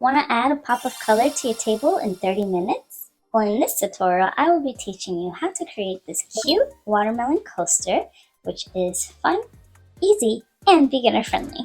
Want to add a pop of color to your table in 30 minutes? Well, in this tutorial, I will be teaching you how to create this cute watermelon coaster, which is fun, easy, and beginner friendly.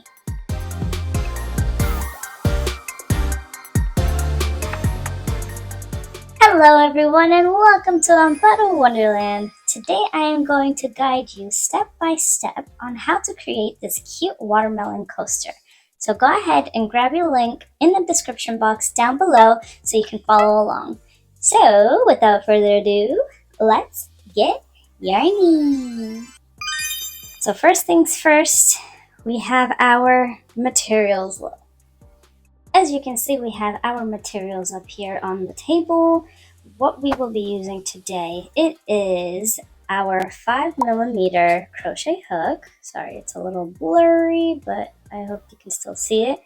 Hello everyone and welcome to Amparo Wonderland. Today I am going to guide you step by step on how to create this cute watermelon coaster. So go ahead and grab your link in the description box down below so you can follow along. So without further ado, let's get yarning. So first things first, we have our materials. As you can see, we have our materials up here on the table. What we will be using today, it is our 5mm crochet hook. Sorry, it's a little blurry, but I hope you can still see it.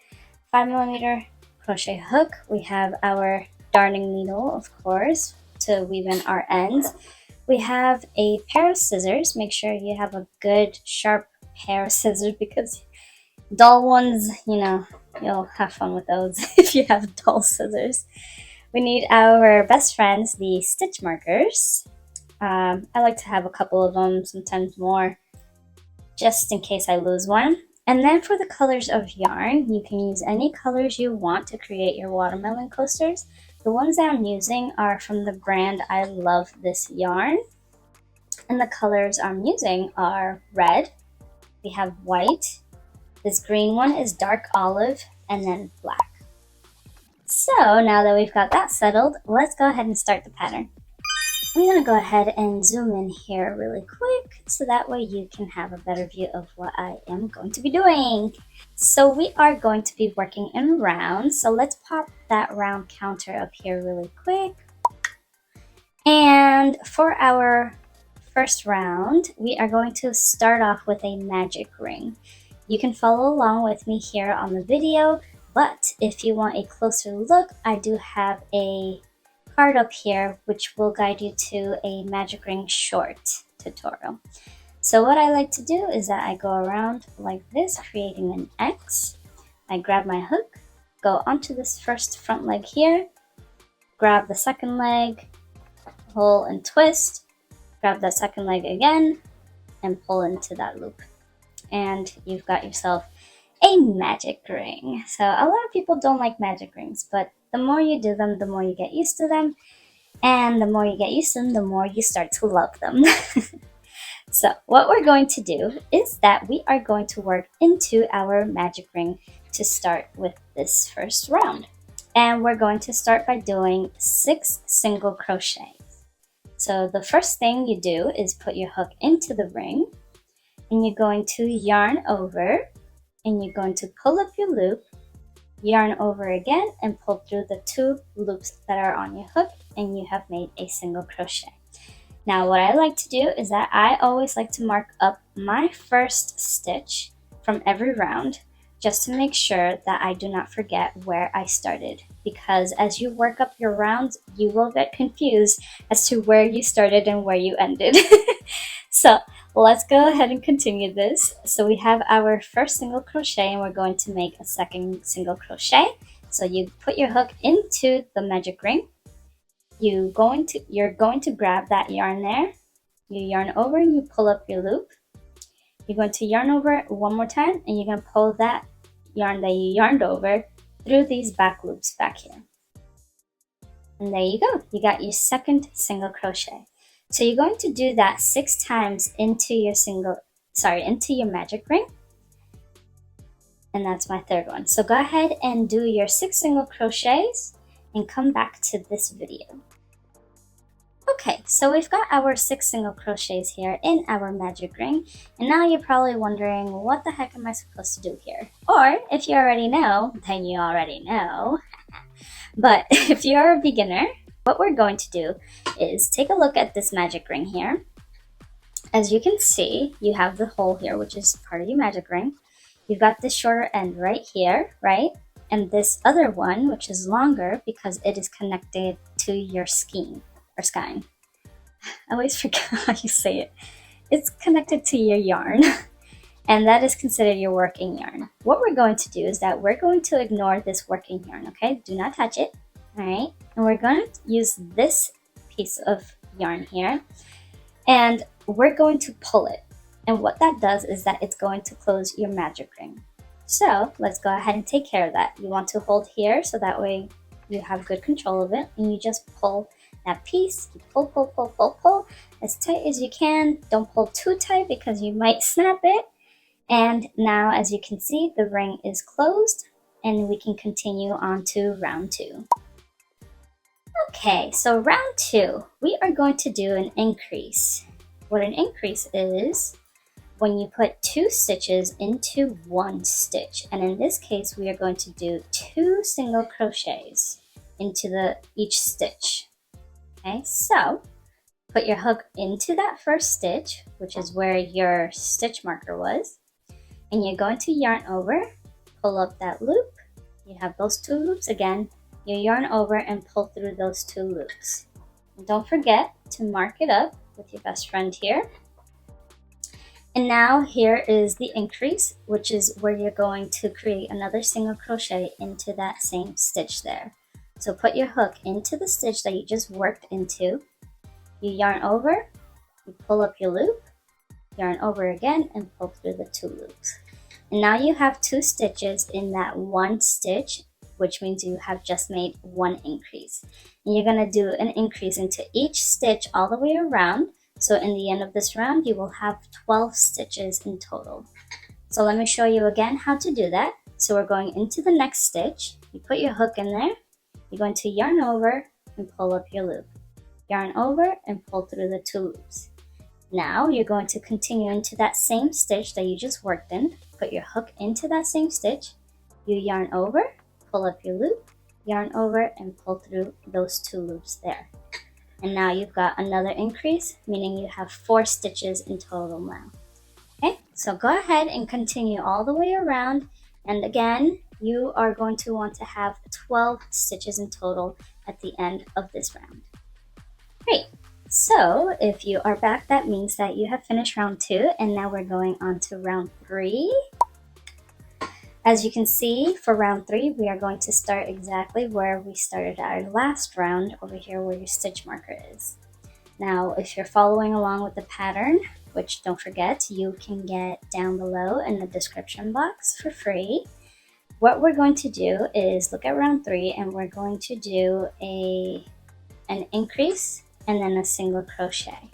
5mm crochet hook. We have our darning needle, of course, to weave in our ends. We have a pair of scissors. Make sure you have a good sharp pair of scissors because dull ones, you'll have fun with those if you have dull scissors. We need our best friends, the stitch markers. I like to have a couple of them, sometimes more, just in case I lose one. And then for the colors of yarn, you can use any colors you want to create your watermelon coasters. The ones that I'm using are from the brand I Love This Yarn. And the colors I'm using are red, we have white, this green one is dark olive, and then black. So now that we've got that settled, let's go ahead and start the pattern. I'm going to go ahead and zoom in here really quick so that way you can have a better view of what I am going to be doing. So we are going to be working in rounds, so let's pop that round counter up here really quick. And for our first round, we are going to start off with a magic ring. You can follow along with me here on the video, but if you want a closer look, I do have a card up here which will guide you to a magic ring short tutorial. So what I like to do is that I go around like this, creating an X. I grab my hook, go onto this first front leg here, grab the second leg, pull and twist, grab that second leg again, and pull into that loop. And you've got yourself a magic ring. So a lot of people don't like magic rings, but the more you do them, the more you get used to them. And the more you get used to them, the more you start to love them. So what we're going to do is that we are going to work into our magic ring to start with this first round. And we're going to start by doing 6 single crochets. So the first thing you do is put your hook into the ring, and you're going to yarn over, and you're going to pull up your loop, yarn over again, and pull through the 2 loops that are on your hook, and you have made a single crochet. Now what I like to do is that I always like to mark up my first stitch from every round just to make sure that I do not forget where I started, because as you work up your rounds, you will get confused as to where you started and where you ended. So let's go ahead and continue this. So we have our first single crochet, and we're going to make a second single crochet. So you put your hook into the magic ring. You're going to grab that yarn there. You yarn over, and you pull up your loop. You're going to yarn over it one more time, and you're going to pull that yarn that you yarned over through these back loops back here. And there you go. You got your second single crochet. So you're going to do that 6 times into your magic ring. And that's my third one. So go ahead and do your 6 single crochets and come back to this video. Okay, so we've got our 6 single crochets here in our magic ring. And now you're probably wondering, what the heck am I supposed to do here? Or if you already know, then you already know. But if you're a beginner, what we're going to do is take a look at this magic ring here. As you can see, you have the hole here, which is part of your magic ring. You've got this shorter end right here, right? And this other one, which is longer because it is connected to your skein or skein. I always forget how you say it. It's connected to your yarn. and that is considered your working yarn. What we're going to do is that we're going to ignore this working yarn, okay? Do not touch it, all right? And we're going to use this piece of yarn here, and we're going to pull it. And what that does is that it's going to close your magic ring. So let's go ahead and take care of that. You want to hold here so that way you have good control of it, and you just pull that piece. You pull, pull, pull, pull, pull as tight as you can. Don't pull too tight because you might snap it. And now, as you can see, the ring is closed, and we can continue on to round 2. Okay, so round 2, we are going to do an increase. What an increase is when you put 2 stitches into 1 stitch, and in this case we are going to do 2 single crochets into each stitch. Okay, so put your hook into that first stitch, which is where your stitch marker was, and you're going to yarn over, pull up that loop. You have those 2 loops again. You yarn over and pull through those 2 loops. And don't forget to mark it up with your best friend here. And now here is the increase, which is where you're going to create another single crochet into that same stitch there. So put your hook into the stitch that you just worked into, you yarn over, you pull up your loop, yarn over again, and pull through the 2 loops. And now you have 2 stitches in that 1 stitch, which means you have just made 1 increase. And you're going to do an increase into each stitch all the way around. So in the end of this round, you will have 12 stitches in total. So let me show you again how to do that. So we're going into the next stitch. You put your hook in there. You're going to yarn over and pull up your loop. Yarn over and pull through the 2 loops. Now you're going to continue into that same stitch that you just worked in. Put your hook into that same stitch. You yarn over, pull up your loop, yarn over, and pull through those 2 loops there. And now you've got another increase, meaning you have 4 stitches in total now. Okay, so go ahead and continue all the way around. And again, you are going to want to have 12 stitches in total at the end of this round. Great. So if you are back, that means that you have finished round 2, and now we're going on to round 3. As you can see, for round 3, we are going to start exactly where we started our last round, over here where your stitch marker is. Now, if you're following along with the pattern, which don't forget, you can get down below in the description box for free, what we're going to do is look at round 3, and we're going to do an increase and then a single crochet.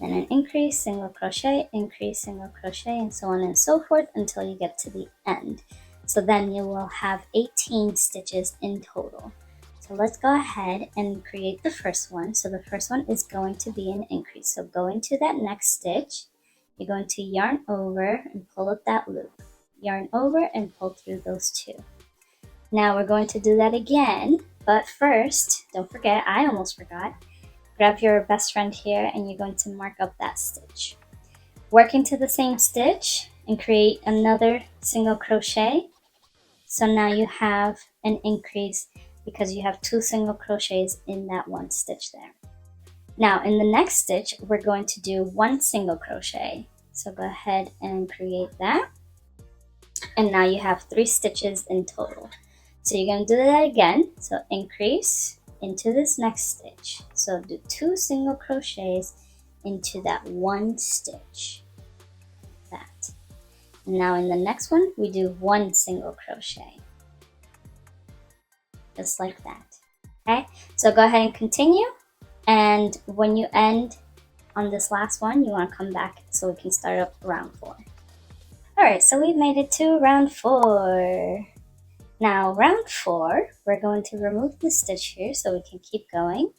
Then an increase, single crochet, increase, single crochet, and so on and so forth until you get to the end. So then you will have 18 stitches in total. So let's go ahead and create the first one. So the first one is going to be an increase. So go into that next stitch. You're going to yarn over and pull up that loop. Yarn over and pull through those 2. Now we're going to do that again, but first, don't forget, I almost forgot. Grab your best friend here, and you're going to mark up that stitch. Work into the same stitch and create another single crochet. So now you have an increase because you have 2 single crochets in that 1 stitch there. Now in the next stitch, we're going to do 1 single crochet. So go ahead and create that. And now you have 3 stitches in total. So you're going to do that again. So increase into this next stitch. So do 2 single crochets into that 1 stitch. Like that. And now in the next one, we do 1 single crochet. Just like that. Okay, so go ahead and continue. And when you end on this last one, you want to come back so we can start up round 4. Alright, so we've made it to round 4. Now round 4, we're going to remove the stitch here so we can keep going.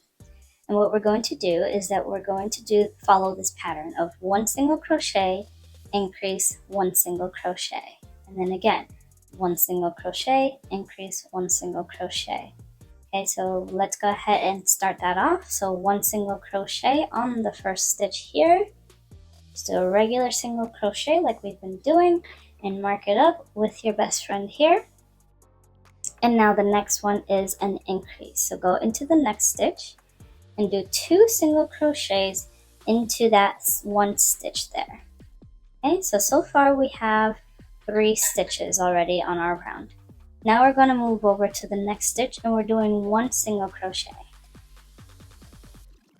And what we're going to do is that we're going to follow this pattern of 1 single crochet, increase, 1 single crochet. And then again, 1 single crochet, increase, 1 single crochet. Okay, so let's go ahead and start that off. So 1 single crochet on the first stitch here. Just do a regular single crochet like we've been doing and mark it up with your best friend here. And now the next one is an increase. So go into the next stitch and do 2 single crochets into that 1 stitch there. Okay, so far we have 3 stitches already on our round. Now we're going to move over to the next stitch and we're doing 1 single crochet.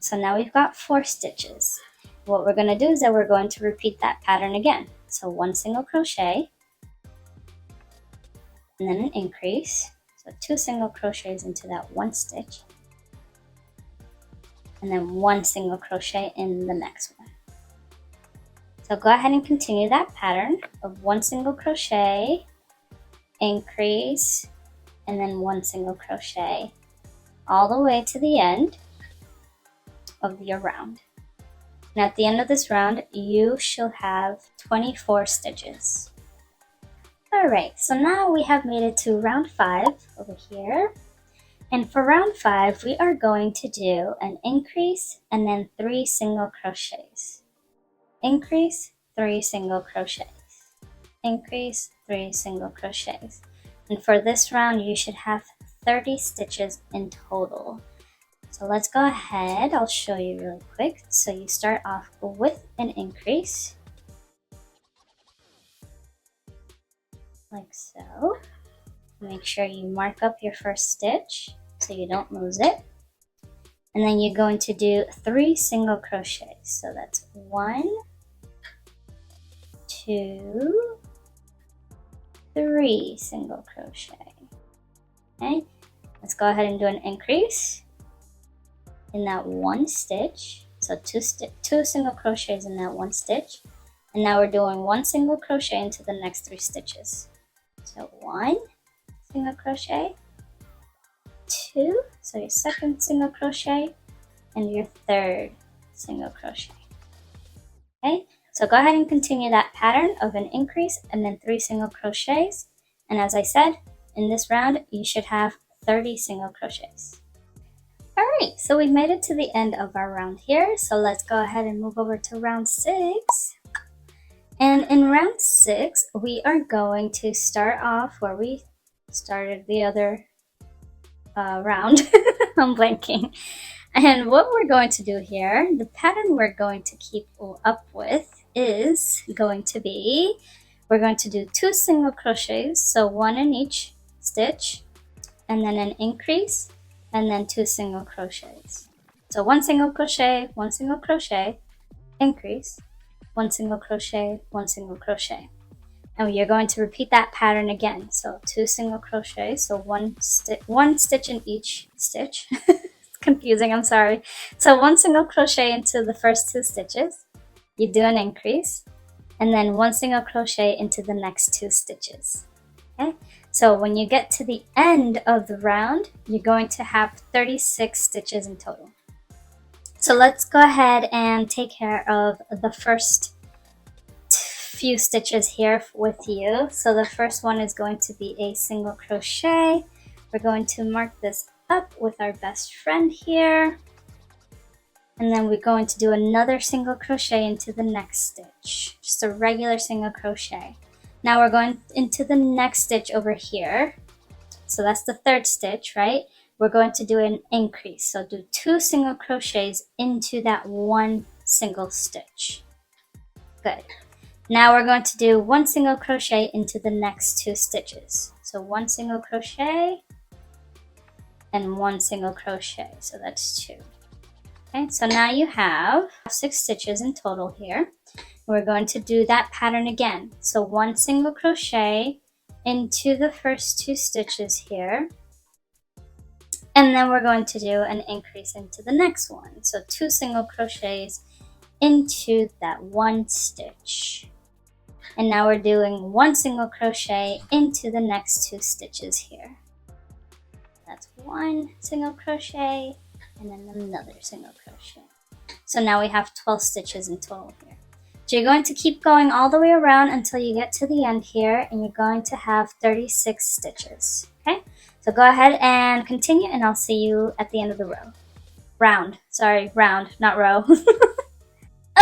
So now we've got 4 stitches. What we're going to do is that we're going to repeat that pattern again. So 1 single crochet, and then an increase. So 2 single crochets into that 1 stitch, and then 1 single crochet in the next one. So go ahead and continue that pattern of 1 single crochet, increase, and then 1 single crochet all the way to the end of your round. Now at the end of this round, you shall have 24 stitches. Alright, so now we have made it to round 5 over here. And for round 5, we are going to do an increase and then 3 single crochets. Increase, 3 single crochets. Increase, 3 single crochets. And for this round, you should have 30 stitches in total. So let's go ahead, I'll show you really quick. So you start off with an increase, like so. Make sure you mark up your first stitch so you don't lose it. And then you're going to do 3 single crochets. So that's 1, 2, 3 single crochet. Okay, let's go ahead and do an increase in that 1 stitch. So 2 single crochets in that 1 stitch. And now we're doing 1 single crochet into the next 3 stitches. So 1 single crochet, 2, so your second single crochet, and your third single crochet. Okay, so go ahead and continue that pattern of an increase and then 3 single crochets. And as I said, in this round, you should have 30 single crochets. Alright, so we've made it to the end of our round here. So let's go ahead and move over to round 6. And in round 6, we are going to start off where we started the other round. I'm blanking. And what we're going to do here, the pattern we're going to keep up with is going to be, we're going to do 2 single crochets, so 1 in each stitch, and then an increase, and then 2 single crochets. So 1 single crochet, 1 single crochet, increase, 1 single crochet, 1 single crochet. And you're going to repeat that pattern again. So 2 single crochets, so one stitch in each stitch. It's confusing, I'm sorry. So 1 single crochet into the first 2 stitches. You do an increase, and then 1 single crochet into the next 2 stitches. Okay? So when you get to the end of the round, you're going to have 36 stitches in total. So let's go ahead and take care of the first few stitches here with you. So the first one is going to be a single crochet. We're going to mark this up with our best friend here. And then we're going to do another single crochet into the next stitch. Just a regular single crochet. Now we're going into the next stitch over here. So that's the third stitch, right? We're going to do an increase. So do 2 single crochets into that 1 single stitch. Good. Now we're going to do 1 single crochet into the next 2 stitches. So 1 single crochet and 1 single crochet. So that's 2. Okay, so now you have 6 stitches in total here. We're going to do that pattern again. So 1 single crochet into the first 2 stitches here. And then we're going to do an increase into the next one. So 2 single crochets into that 1 stitch. And now we're doing 1 single crochet into the next 2 stitches here. That's 1 single crochet and then another single crochet. So now we have 12 stitches in total here. So you're going to keep going all the way around until you get to the end here, and you're going to have 36 stitches. Okay, so go ahead and continue, and I'll see you at the end of the round, not row.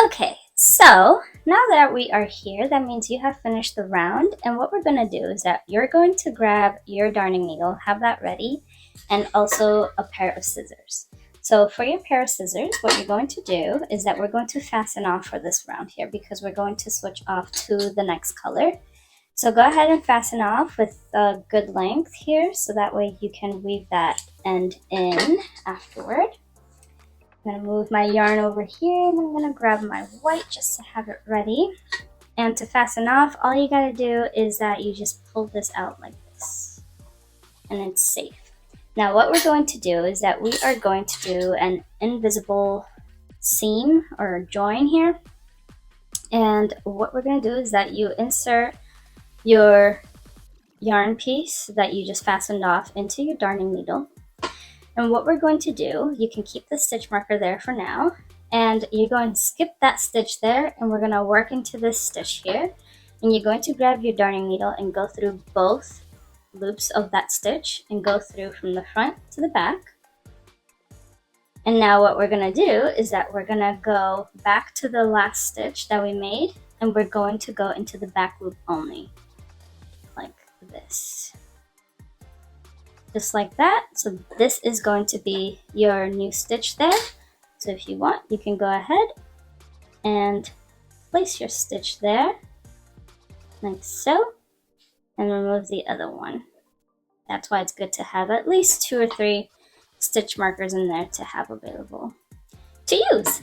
Okay, so now that we are here, that means you have finished the round, and what we're going to do is that you're going to grab your darning needle, have that ready, and also a pair of scissors. So for your pair of scissors, what you're going to do is that we're going to fasten off for this round here because we're going to switch off to the next color. So go ahead and fasten off with a good length here so that way you can weave that end in afterward. I'm going to move my yarn over here and I'm going to grab my white just to have it ready. And to fasten off, all you got to do is that you just pull this out like this and it's safe. Now what we're going to do is that we are going to do an invisible seam or join here. And what we're going to do is that you insert your yarn piece that you just fastened off into your darning needle. And what we're going to do, you can keep the stitch marker there for now, and you're going to skip that stitch there and we're going to work into this stitch here. And you're going to grab your darning needle and go through both loops of that stitch and go through from the front to the back. And now what we're going to do is that we're going to go back to the last stitch that we made and we're going to go into the back loop only, like this. Just like that. So this is going to be your new stitch there. So if you want, you can go ahead and place your stitch there, like so, and remove the other one. That's why it's good to have at least 2 or 3 stitch markers in there to have available to use.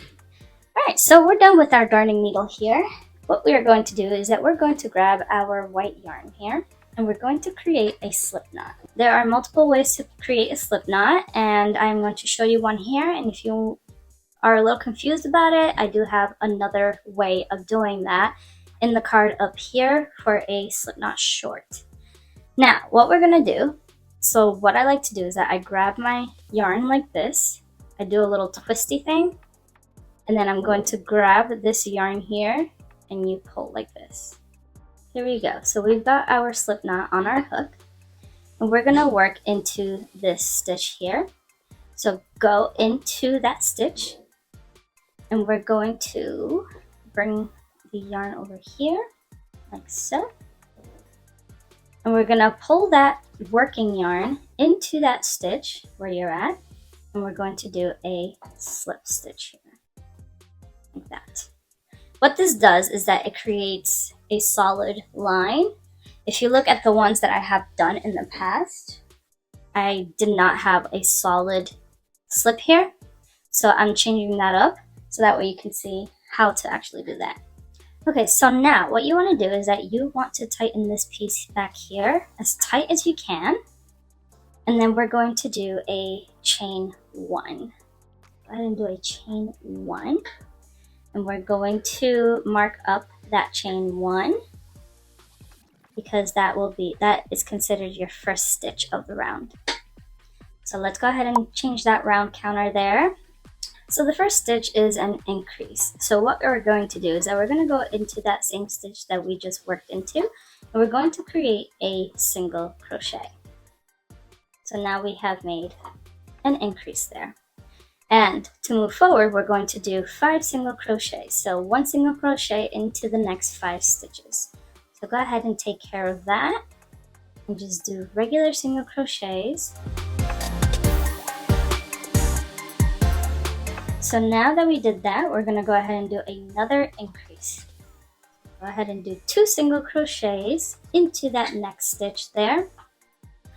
Alright, so we're done with our darning needle here. What we are going to do is that we're going to grab our white yarn here and we're going to create a slip knot. There are multiple ways to create a slip knot and I'm going to show you one here, and if you are a little confused about it, I do have another way of doing that in the card up here for a slip knot short. Now what we're going to do, so what I like to do is that I grab my yarn like this, I do a little twisty thing, and then I'm going to grab this yarn here and you pull like this. Here we go. So we've got our slip knot on our hook and we're going to work into this stitch here. So go into that stitch and we're going to bring the yarn over here like so. And we're going to pull that working yarn into that stitch where you're at and we're going to do a slip stitch here like that. What this does is that it creates a solid line. If you look at the ones that I have done in the past, I did not have a solid slip here. So I'm changing that up so that way you can see how to actually do that. Okay, so now what you want to do is that you want to tighten this piece back here as tight as you can. And then we're going to do a chain 1. Go ahead and do a chain 1. And we're going to mark up that chain 1 because that is considered your first stitch of the round. So let's go ahead and change that round counter there. So the first stitch is an increase. So what we're going to do is that we're going to go into that same stitch that we just worked into and we're going to create a single crochet. So now we have made an increase there. And to move forward, we're going to do 5 single crochets. So 1 single crochet into the next 5 stitches. So go ahead and take care of that and just do regular single crochets. So now that we did that, we're going to go ahead and do another increase. Go ahead and do 2 single crochets into that next stitch there,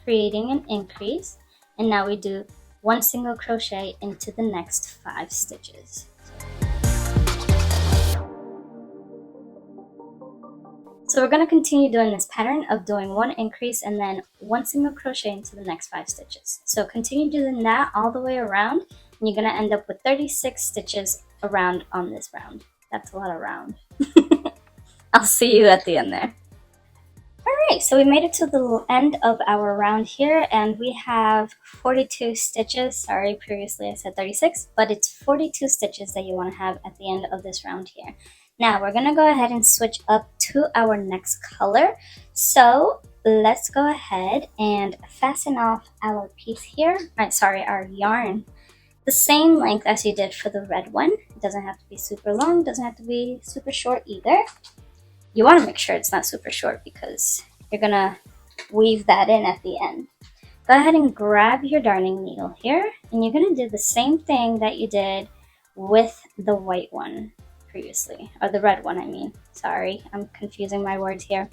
creating an increase. And now we do 1 single crochet into the next 5 stitches. So we're going to continue doing this pattern of doing 1 increase and then 1 single crochet into the next 5 stitches. So continue doing that all the way around and you're going to end up with 36 stitches around on this round. That's a lot of round. I'll see you at the end there. Alright, so we made it to the end of our round here and we have 42 stitches. Sorry, previously I said 36, but it's 42 stitches that you want to have at the end of this round here. Now we're going to go ahead and switch up to our next color. So let's go ahead and fasten off our piece here. Our yarn. The same length as you did for the red one. It doesn't have to be super long, doesn't have to be super short either. You want to make sure it's not super short because you're going to weave that in at the end. go ahead and grab your darning needle here, and you're going to do the same thing that you did with the white one previously, or the red one, I mean. Sorry, I'm confusing my words here.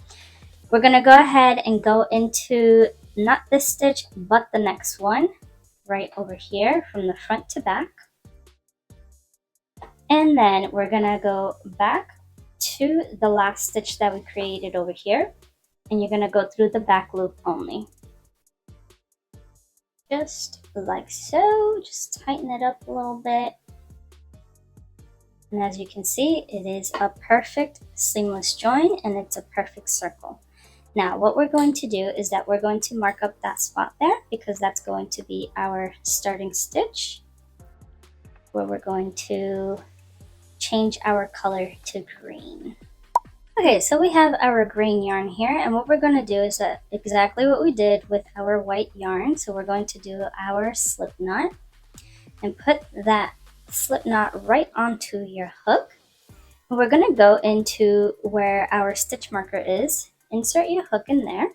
We're going to go ahead and go into not this stitch, but the next one, right over here from the front to back. And then we're going to go back to the last stitch that we created over here, and you're going to go through the back loop only. Just like so, just tighten it up a little bit. And as you can see, it is a perfect seamless join and it's a perfect circle. Now what we're going to do is that we're going to mark up that spot there because that's going to be our starting stitch where we're going to change our color to green. Okay, so we have our green yarn here, and what we're going to do is exactly what we did with our white yarn. So we're going to do our slip knot and put that slip knot right onto your hook. And we're going to go into where our stitch marker is, insert your hook in there.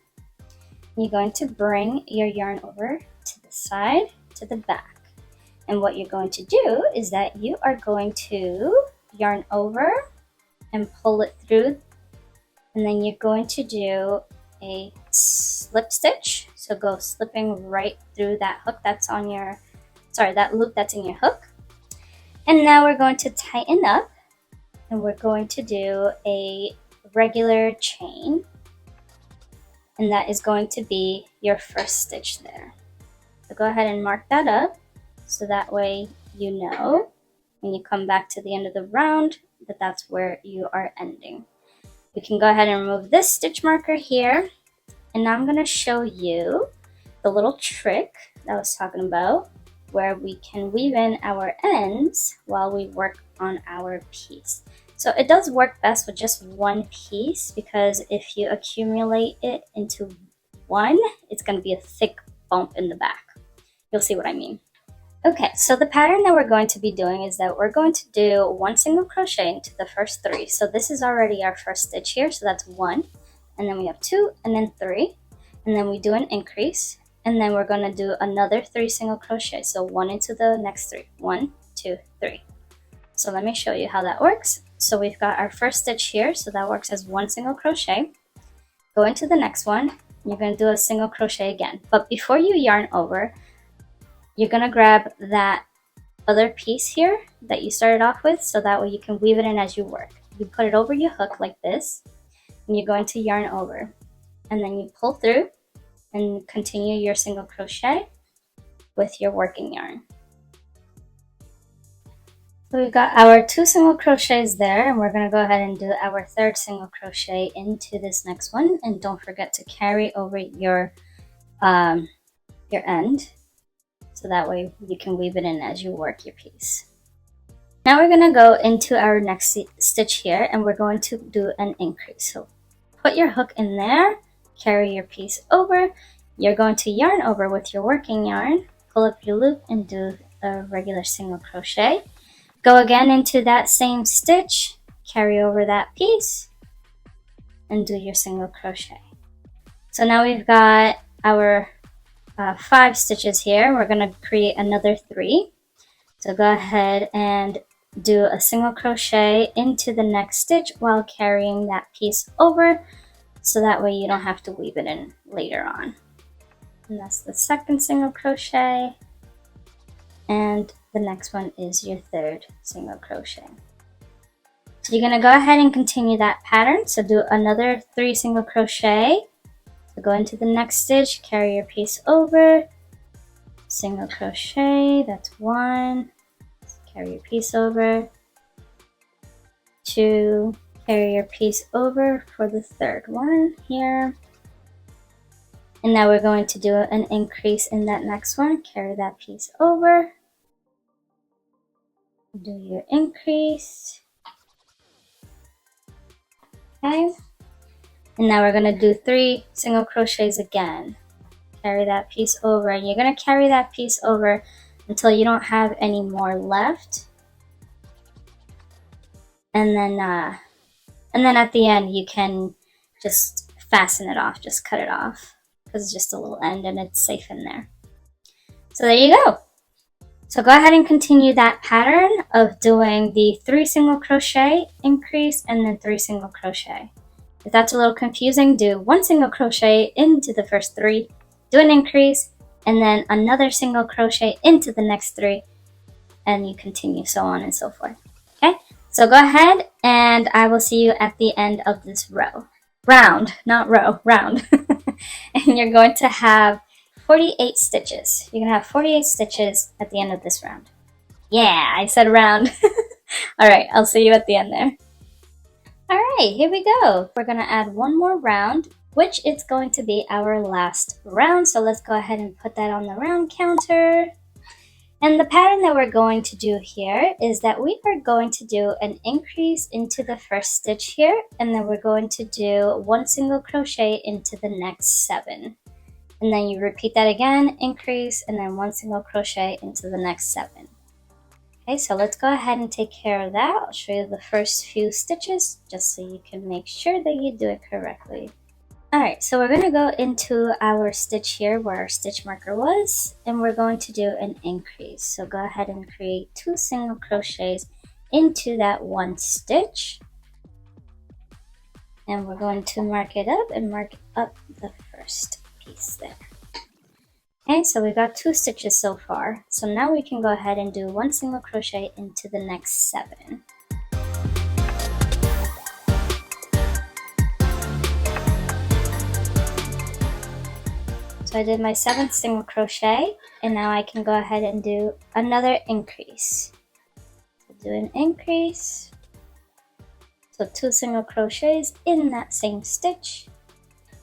You're going to bring your yarn over to the side, to the back. And what you're going to do is that you are going to yarn over and pull it through. And then you're going to do a slip stitch. So go slipping right through that hook that's on your, that loop that's in your hook. And now we're going to tighten up and we're going to do a regular chain. And that is going to be your first stitch there. So go ahead and mark that up so that way you know when you come back to the end of the round that that's where you are ending. We can go ahead and remove this stitch marker here. And now I'm going to show you the little trick that I was talking about where we can weave in our ends while we work on our piece. So it does work best with just one piece because if you accumulate it into one, it's going to be a thick bump in the back. You'll see what I mean. Okay, so the pattern that we're going to be doing is that we're going to do one single crochet into the first three. So this is already our first stitch here, so that's one, and then we have two, and then three, and then we do an increase, and then we're going to do another 3 single crochet. So one into the next 3, 1, 2, 3. So let me show you how that works. So we've got our first stitch here, so that works as 1 single crochet. Go into the next one, you're going to do a single crochet again. But before you yarn over, you're going to grab that other piece here that you started off with, so that way you can weave it in as you work. You put it over your hook like this, and you're going to yarn over. And then you pull through and continue your single crochet with your working yarn. So we've got our 2 single crochets there, and we're going to go ahead and do our 3rd single crochet into this next one. And don't forget to carry over your end, so that way you can weave it in as you work your piece. Now we're going to go into our next stitch here, and we're going to do an increase. So put your hook in there, carry your piece over. You're going to yarn over with your working yarn, pull up your loop and do a regular single crochet. Go again into that same stitch, carry over that piece, and do your single crochet. So now we've got our 5 stitches here. We're going to create another 3. So go ahead and do a single crochet into the next stitch while carrying that piece over, so that way you don't have to weave it in later on. And that's the 2nd single crochet, and the next one is your 3rd single crochet. So you're going to go ahead and continue that pattern. So do another 3 single crochet. So go into the next stitch, carry your piece over, single crochet, that's 1, carry your piece over, 2, carry your piece over for the 3rd one here. And now we're going to do an increase in that next one, carry that piece over, do your increase. Okay. And now we're going to do 3 single crochets again. Carry that piece over, and you're going to carry that piece over until you don't have any more left. And then at the end you can just fasten it off, just cut it off. because it's just a little end and it's safe in there. So there you go. So go ahead and continue that pattern of doing the 3 single crochet, increase, and then 3 single crochet. If that's a little confusing, do 1 single crochet into the first 3, do an increase, and then another single crochet into the next 3, and you continue, so on and so forth. Okay, so go ahead and I will see you at the end of this round, not row, round. And you're going to have 48 stitches. You're gonna have 48 stitches at the end of this round. Yeah, I said round. All right, I'll see you at the end there. All right, here we go. We're gonna add 1 more round, which is going to be our last round. So let's go ahead and put that on the round counter. And the pattern that we're going to do here is that we are going to do an increase into the first stitch here, and then we're going to do 1 single crochet into the next 7. And then you repeat that again, increase, and then 1 single crochet into the next 7. Okay, so let's go ahead and take care of that. I'll show you the first few stitches just so you can make sure that you do it correctly. Alright, so we're going to go into our stitch here where our stitch marker was, and we're going to do an increase. So go ahead and create 2 single crochets into that 1 stitch. And we're going to mark it up and mark up the first piece there. Okay, so we've got 2 stitches so far. So now we can go ahead and do 1 single crochet into the next 7. So I did my 7th single crochet, and now I can go ahead and do another increase. So do an increase. So 2 single crochets in that same stitch.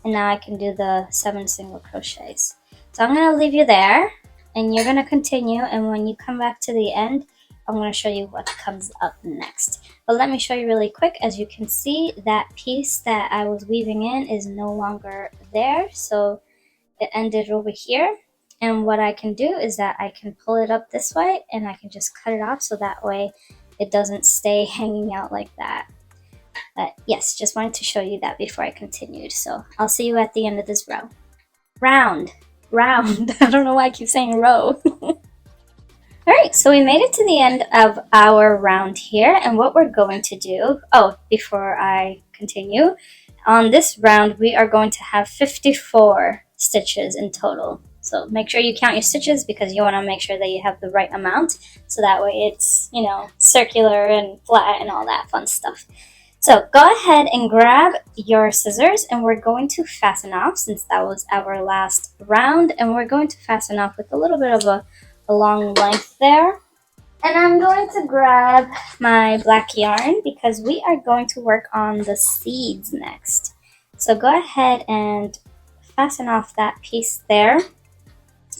And now I can do the 7 single crochets. So I'm going to leave you there, and you're going to continue, and when you come back to the end, I'm going to show you what comes up next. But let me show you really quick. As you can see, that piece that I was weaving in is no longer there, so it ended over here. And what I can do is that I can pull it up this way, and I can just cut it off so that way it doesn't stay hanging out like that. But yes, just wanted to show you that before I continued. So I'll see you at the end of this row. Round. I don't know why I keep saying row. Alright, so we made it to the end of our round here, and what we're going to do, before I continue, on this round we are going to have 54 stitches in total. So make sure you count your stitches because you want to make sure that you have the right amount, so that way it's, you know, circular and flat and all that fun stuff. So go ahead and grab your scissors, and we're going to fasten off since that was our last round, and we're going to fasten off with a little bit of a long length there. And I'm going to grab my black yarn because we are going to work on the seeds next. So go ahead and fasten off that piece there.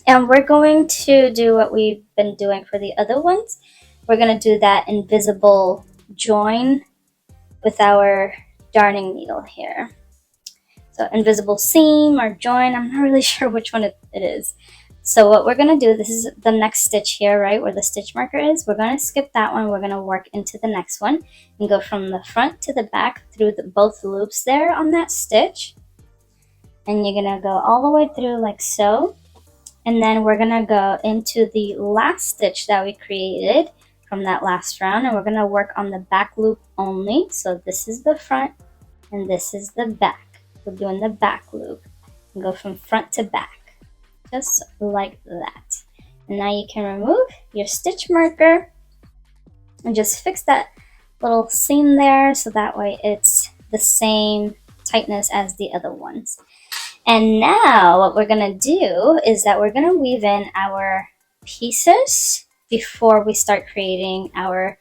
And we're going to do what we've been doing for the other ones. We're going to do that invisible join with our darning needle here. So invisible seam or join, I'm not really sure which one it is. So what we're going to do, this is the next stitch here, right, where the stitch marker is. We're going to skip that one. We're going to work into the next one and go from the front to the back through both loops there on that stitch. And you're going to go all the way through like so. And then we're going to go into the last stitch that we created from that last round, and we're going to work on the back loop only. So this is the front and this is the back. We're doing the back loop and go from front to back, just like that. And now you can remove your stitch marker and just fix that little seam there so that way it's the same tightness as the other ones. And now what we're going to do is that we're going to weave in our pieces before we start creating our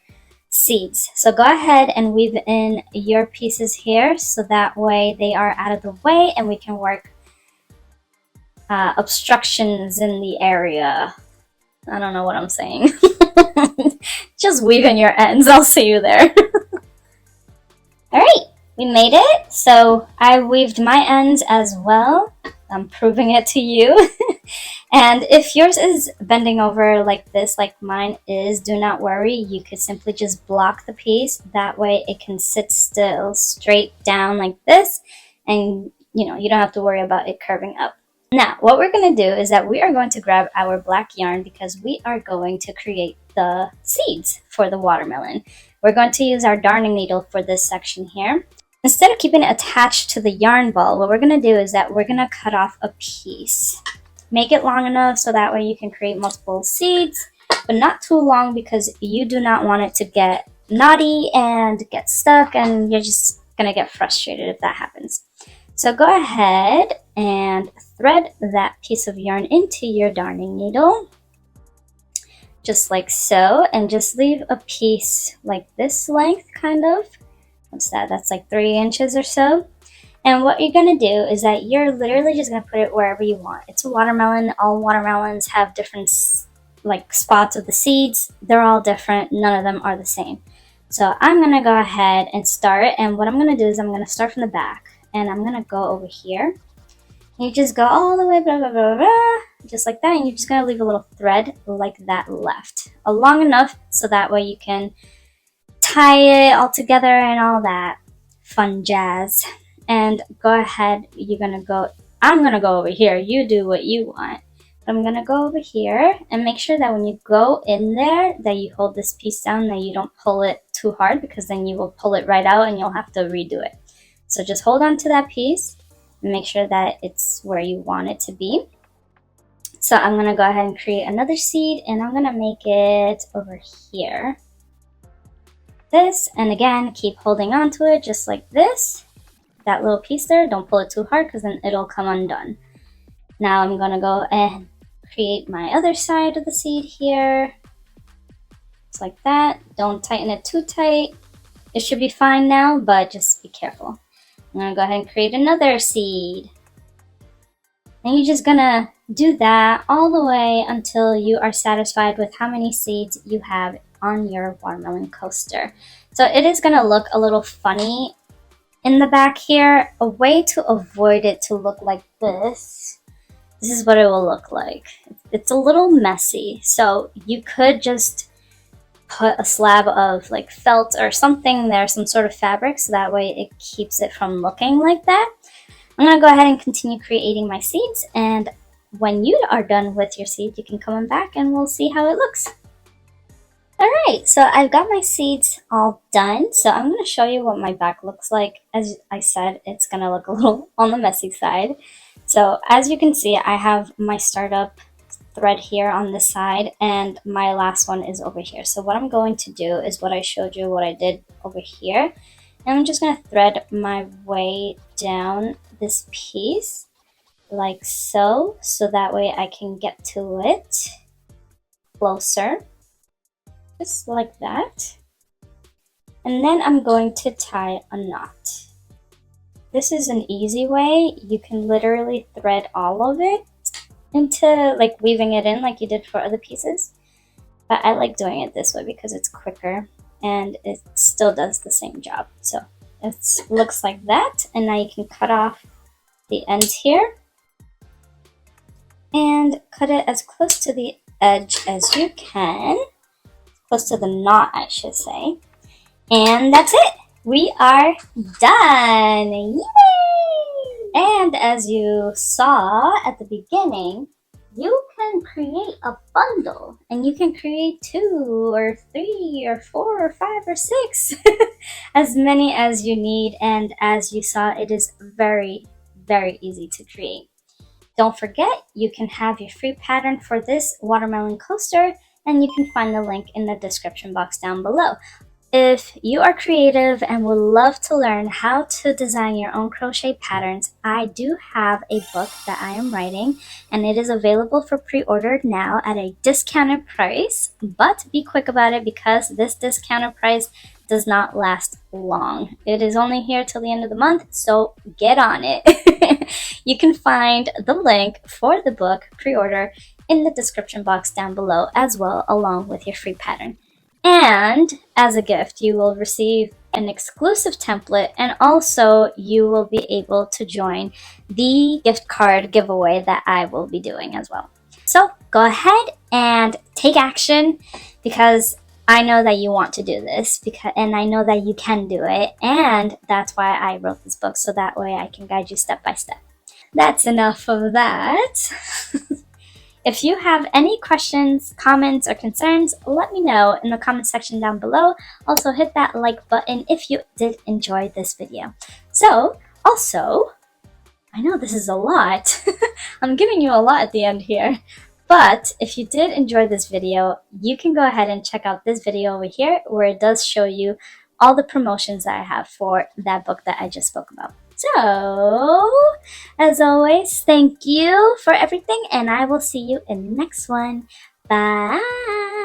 seeds. So go ahead and weave in your pieces here so that way they are out of the way and we can work obstructions in the area. I don't know what I'm saying. Just weave in your ends. I'll see you there. Alright, we made it. So I weaved my ends as well. I'm proving it to you. And if yours is bending over like this, like mine is, do not worry. You could simply just block the piece. That way it can sit still straight down like this. And you know, you don't have to worry about it curving up. Now, what we're going to do is that we are going to grab our black yarn because we are going to create the seeds for the watermelon. We're going to use our darning needle for this section here. Instead of keeping it attached to the yarn ball, what we're going to do is that we're going to cut off a piece. Make it long enough so that way you can create multiple seeds, but not too long because you do not want it to get knotty and get stuck, and you're just going to get frustrated if that happens. So go ahead and thread that piece of yarn into your darning needle, just like so, and just leave a piece like this length, kind of. What's that? That's like 3 inches or so. And what you're going to do is that you're literally just going to put it wherever you want. It's a watermelon. All watermelons have different like spots of the seeds. They're all different. None of them are the same. So I'm going to go ahead and start. And what I'm going to do is I'm going to start from the back. And I'm going to go over here. You just go all the way, blah, blah, blah, blah, just like that. And you're just going to leave a little thread like that left. Long enough so that way you can tie it all together and all that fun jazz. And go ahead, I'm going to go over here. You do what you want. I'm going to go over here and make sure that when you go in there that you hold this piece down, that you don't pull it too hard because then you will pull it right out and you'll have to redo it. So just hold on to that piece and make sure that it's where you want it to be. So I'm going to go ahead and create another seed, and I'm going to make it over here. This, and again, keep holding on to it just like this. That little piece there, don't pull it too hard because then it'll come undone. Now I'm going to go and create my other side of the seed here. Just like that. Don't tighten it too tight. It should be fine now, but just be careful. I'm going to go ahead and create another seed. And you're just going to do that all the way until you are satisfied with how many seeds you have on your watermelon coaster. So it is going to look a little funny in the back here. A way to avoid it to look like this is what it will look like. It's a little messy, so you could just put a slab of like felt or something there, some sort of fabric, so that way it keeps it from looking like that. I'm going to go ahead and continue creating my seeds, and when you are done with your seed, you can come on back and we'll see how it looks. Alright, so I've got my seeds all done, so I'm going to show you what my back looks like. As I said, it's going to look a little on the messy side. So as you can see, I have my startup thread here on this side, and my last one is over here. So what I'm going to do is what I showed you, what I did over here, and I'm just going to thread my way down this piece like so that way I can get to it closer, just like that. And then I'm going to tie a knot. This is an easy way. You can literally thread all of it into like weaving it in like you did for other pieces, but I like doing it this way because it's quicker and it still does the same job. So it looks like that, and now you can cut off the ends here and cut it as close to the edge as you can, close to the knot I should say, and that's it. We are done! Yay! And as you saw at the beginning, you can create a bundle, and you can create 2 or 3 or 4 or 5 or 6, as many as you need. And as you saw, it is very, very easy to create. Don't forget, you can have your free pattern for this watermelon coaster, and you can find the link in the description box down below. If you are creative and would love to learn how to design your own crochet patterns, I do have a book that I am writing, and it is available for pre-order now at a discounted price. But be quick about it because this discounted price does not last long. It is only here till the end of the month, so get on it. You can find the link for the book pre-order in the description box down below as well, along with your free pattern. And as a gift, you will receive an exclusive template, and also you will be able to join the gift card giveaway that I will be doing as well. So go ahead and take action, because I know that you want to do this, and I know that you can do it, and that's why I wrote this book, so that way I can guide you step by step. that's enough of that. If you have any questions, comments, or concerns, let me know in the comment section down below. Also, hit that like button if you did enjoy this video. So, also, I know this is a lot. I'm giving you a lot at the end here. But if you did enjoy this video, you can go ahead and check out this video over here where it does show you all the promotions that I have for that book that I just spoke about. So, as always, thank you for everything, and I will see you in the next one. Bye!